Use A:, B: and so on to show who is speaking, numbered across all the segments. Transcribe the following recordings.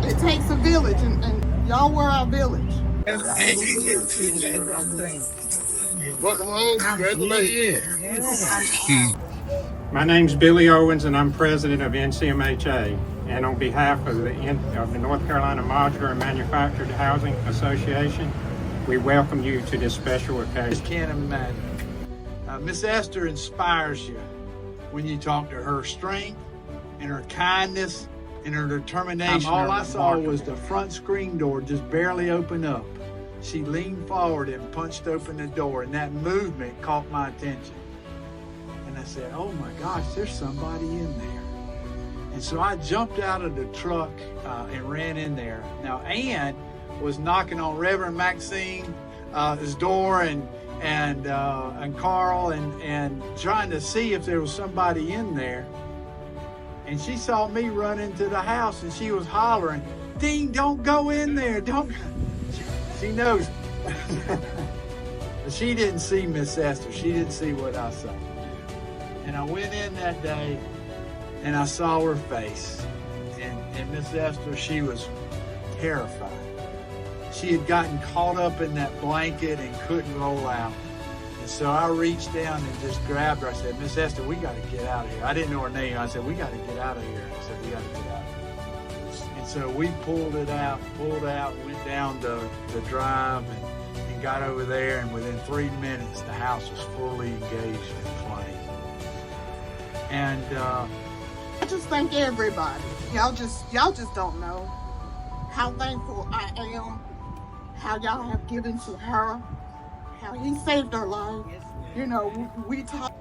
A: It takes a village, and y'all were our village.
B: Welcome home. Congratulations.
C: My name's Billy Owens, and I'm president of NCHMA. And on behalf of the North Carolina Modular and Manufactured Housing Association, we welcome you to this special occasion.
D: I just can't imagine. Miss Esther inspires you when you talk to her strength and her kindness and her determination. All I saw was the front screen door just barely open up. She leaned forward and punched open the door, and that movement caught my attention. And I said, oh my gosh, there's somebody in there. And so I jumped out of the truck and ran in there. Now, Ann was knocking on Reverend Maxine's door and Carl and trying to see if there was somebody in there. And she saw me run into the house, and she was hollering, Dean, don't go in there. Don't. She knows. But she didn't see Miss Esther. She didn't see what I saw. And I went in that day, and I saw her face. And Miss Esther, she was terrified. She had gotten caught up in that blanket and couldn't roll out. And so I reached down and just grabbed her. I said, Miss Esther, we got to get out of here. I didn't know her name. I said, we got to get out of here. I said, we got to get out of here. And so we pulled out, went down the drive and got over there. And within 3 minutes, the house was fully engaged in flame. And
A: I just thank everybody. Y'all just don't know how thankful I am, how y'all have given to her, how he saved her life. You know, we talk.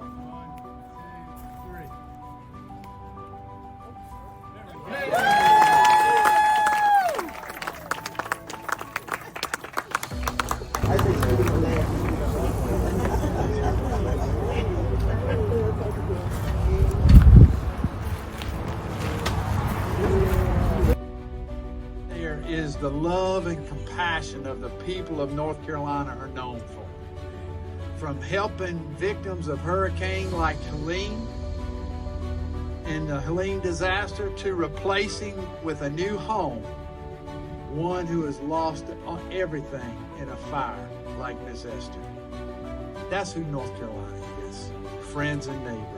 D: Is the love and compassion of the people of North Carolina are known for. From helping victims of hurricane like Helene and the Helene disaster to replacing with a new home one who has lost everything in a fire like Miss Esther. That's who North Carolina is, friends and neighbors.